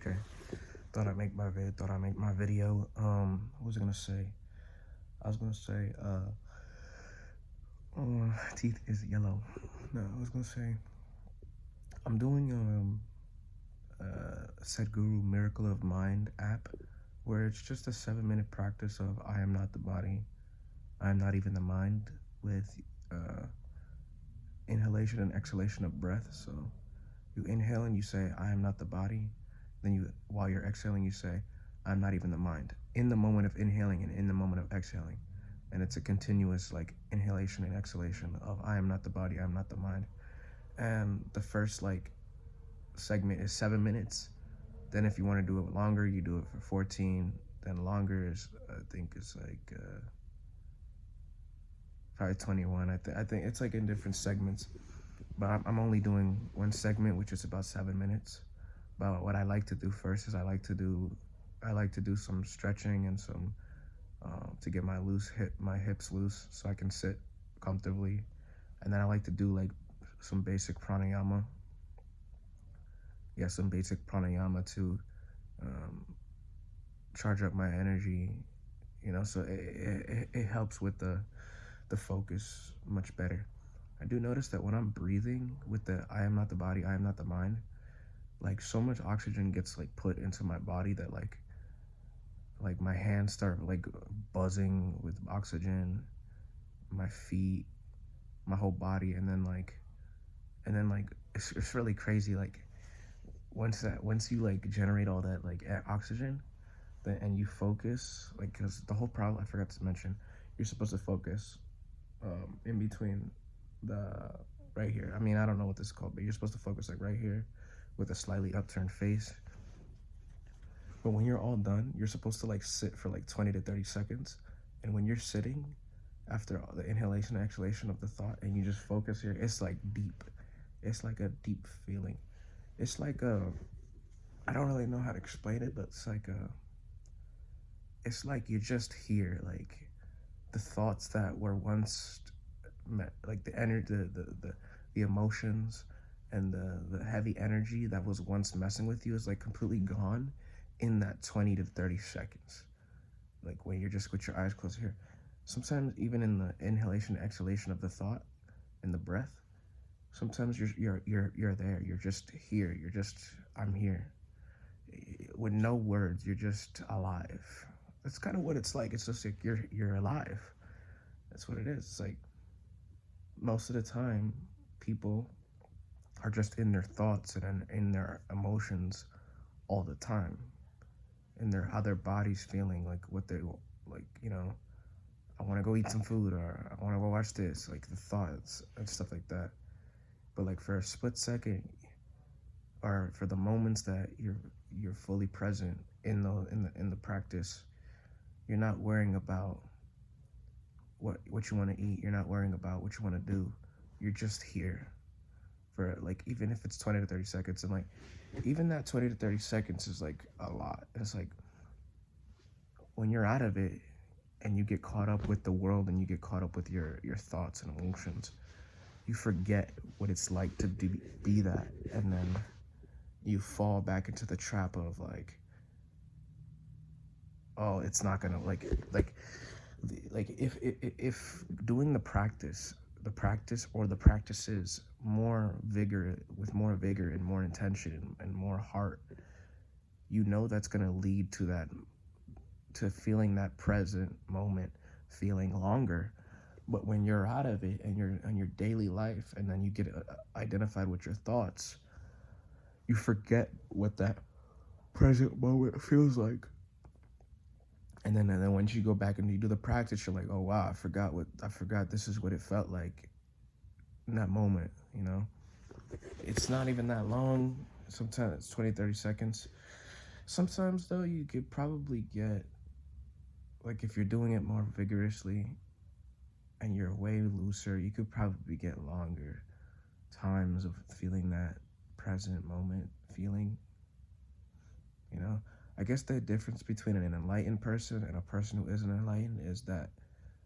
Okay. Thought I'd make my video. What was I gonna say? I was gonna say, teeth is yellow. No, I was gonna say, I'm doing Sadhguru Miracle of Mind app, where it's just a 7-minute practice of I am not the body, I am not even the mind, with uh, inhalation and exhalation of breath. So you inhale and you say, I am not the body. Then while you're exhaling, you say, I'm not even the mind. In the moment of inhaling and in the moment of exhaling. And it's a continuous like inhalation and exhalation of I am not the body, I'm not the mind. And the first like segment is 7 minutes. Then if you want to do it longer, you do it for 14. Then longer is, I think it's like probably 21. I think it's like in different segments. But I'm only doing one segment, which is about 7 minutes. But what I like to do first is I like to do some stretching and some to get my hips loose so I can sit comfortably. And then I like to do like some basic pranayama. Yeah, some basic pranayama to charge up my energy. So it helps with the focus much better. I do notice that when I'm breathing with the I am not the body, I am not the mind, like so much oxygen gets like put into my body that like my hands start like buzzing with oxygen, my feet, my whole body, and then it's really crazy. Like once you like generate all that like oxygen, then and you focus, like, because the whole problem I forgot to mention, you're supposed to focus in between the right here. I mean, I don't know what this is called, but you're supposed to focus like right here with a slightly upturned face. But when you're all done, you're supposed to like sit for like 20 to 30 seconds. And when you're sitting, after the inhalation and exhalation of the thought, and you just focus here, it's like deep. It's like a deep feeling. It's like I don't really know how to explain it, but it's like you're just here. Like the thoughts that were once like the energy, the emotions, and the heavy energy that was once messing with you is like completely gone in that 20 to 30 seconds. Like when you're just with your eyes closed here. Sometimes even in the inhalation and exhalation of the thought and the breath, sometimes you're there. You're just here. I'm here. With no words, you're just alive. That's kind of what it's like. It's just like you're alive. That's what it is. It's like most of the time people are just in their thoughts and in their emotions all the time, and how their body's feeling, like what they like, I want to go eat some food, or I want to go watch this, like the thoughts and stuff like that. But like for a split second, or for the moments that you're fully present in the practice, you're not worrying about what you want to eat. You're not worrying about what you want to do. You're just here for like, even if it's 20 to 30 seconds. And like even that 20 to 30 seconds is like a lot. It's like when you're out of it and you get caught up with the world and you get caught up with your thoughts and emotions, you forget what it's like to be that. And then you fall back into the trap of like, oh, it's not gonna like if doing the practice or the practices with more vigor and more intention and more heart, that's gonna lead to feeling that present moment feeling longer. But when you're out of it and you're in your daily life, and then you get identified with your thoughts, you forget what that present moment feels like. And then once you go back and you do the practice, you're like, oh wow, I forgot this is what it felt like in that moment. It's not even that long. Sometimes it's 20, 30 seconds. Sometimes though, you could probably get, like, if you're doing it more vigorously and you're way looser, you could probably get longer times of feeling that present moment feeling. I guess the difference between an enlightened person and a person who isn't enlightened is that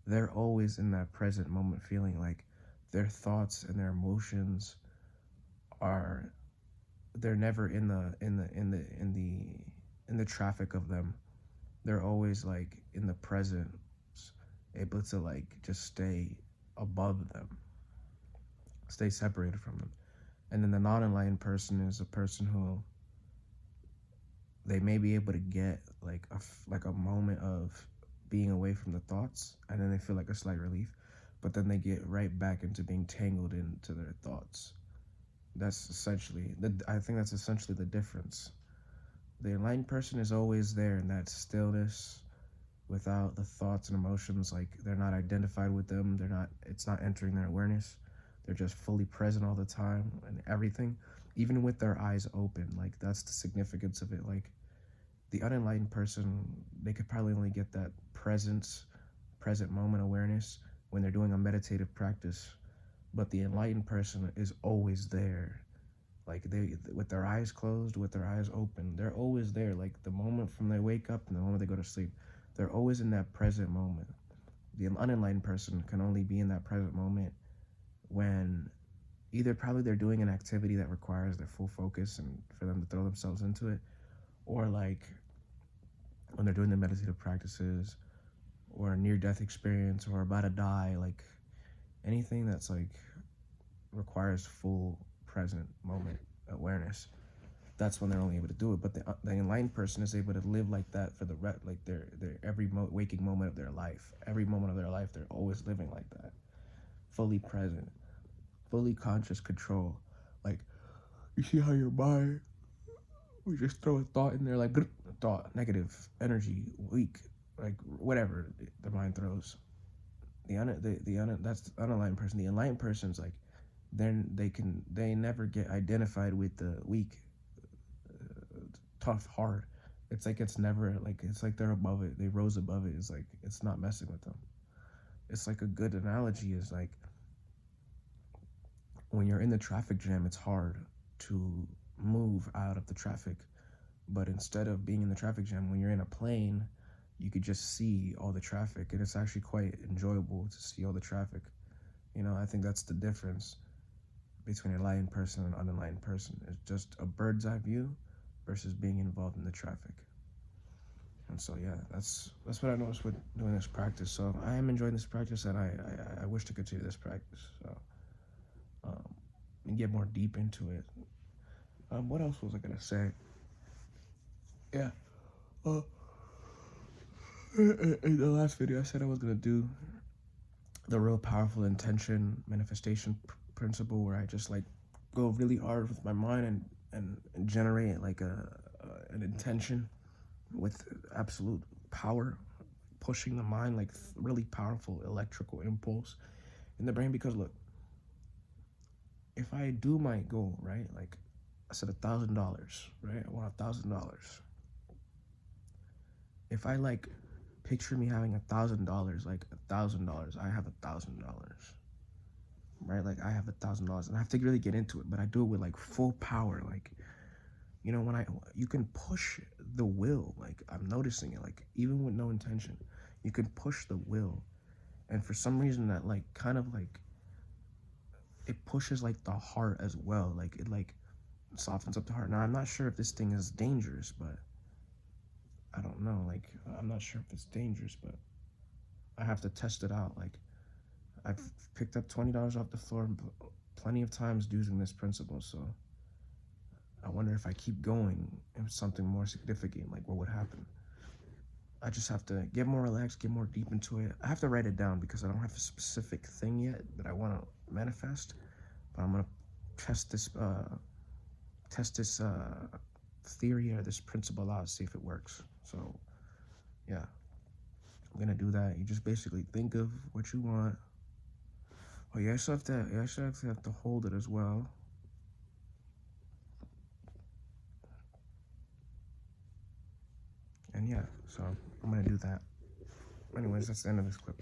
they're always in that present moment feeling. Like their thoughts and their emotions they're never in the the traffic of them, they're always like in the present, able to like just stay above them, stay separated from them. And then the non-enlightened person is a person who they may be able to get like a moment of being away from the thoughts, and then they feel like a slight relief, but then they get right back into being tangled into their thoughts. I think that's essentially the difference. The enlightened person is always there in that stillness, without the thoughts and emotions. Like, they're not identified with them. It's not entering their awareness. They're just fully present all the time and everything, even with their eyes open. Like, that's the significance of it. Like, the unenlightened person, they could probably only get that present moment awareness when they're doing a meditative practice. But the enlightened person is always there. Like, they, with their eyes closed, with their eyes open, they're always there. Like, the moment from they wake up and the moment they go to sleep, they're always in that present moment. The unenlightened person can only be in that present moment when either probably they're doing an activity that requires their full focus and for them to throw themselves into it, or like when they're doing the meditative practices, or a near-death experience, or about to die. Like, anything that's like requires full present moment awareness, that's when they're only able to do it. But the enlightened person is able to live like that for like their every waking moment of their life. Every moment of their life, they're always living like that, fully present, fully conscious control. Like, you see how your mind, we just throw a thought in there, like thought, negative energy, weak, like whatever the mind throws. That's the unenlightened person. The enlightened person's like, then they never get identified with the weak, tough, hard. It's like it's never like, it's like they're above it. They rose above it. It's like it's not messing with them. It's like a good analogy is like when you're in the traffic jam, it's hard to move out of the traffic. But instead of being in the traffic jam, when you're in a plane, you could just see all the traffic, and it's actually quite enjoyable to see all the traffic. I think that's the difference between an enlightened person and an unenlightened person. It's just a bird's eye view versus being involved in the traffic. And so, yeah, that's what I noticed with doing this practice. So I am enjoying this practice, and I wish to continue this practice. So, and get more deep into it. What else was I gonna say? Yeah. In the last video, I said I was gonna do the real powerful intention manifestation principle, where I just like go really hard with my mind and generate like an intention with absolute power, pushing the mind, like really powerful electrical impulse in the brain. Because look, if I do my goal, right, like I said, $1,000, right? I want $1,000. If I like picture me having $1,000, like $1,000, I have $1,000, right? Like I have $1,000, and I have to really get into it, but I do it with like full power. Like, when you can push the will. Like, I'm noticing it, like even with no intention, you can push the will. And for some reason that like kind of like it pushes like the heart as well. Like it like softens up the heart. Now I'm not sure if this thing is dangerous, but I don't know. Like, I'm not sure if it's dangerous, but I have to test it out. Like, I've picked up $20 off the floor plenty of times using this principle. So I wonder if I keep going, if something more significant, like what would happen. I just have to get more relaxed, get more deep into it. I have to write it down because I don't have a specific thing yet that I want to manifest, but I'm going to test this theory or this principle out, see if it works. So yeah, I'm gonna do that. You just basically think of what you want. Oh, you actually have to hold it as well. And yeah, so I'm gonna do that. Anyways, that's the end of this clip.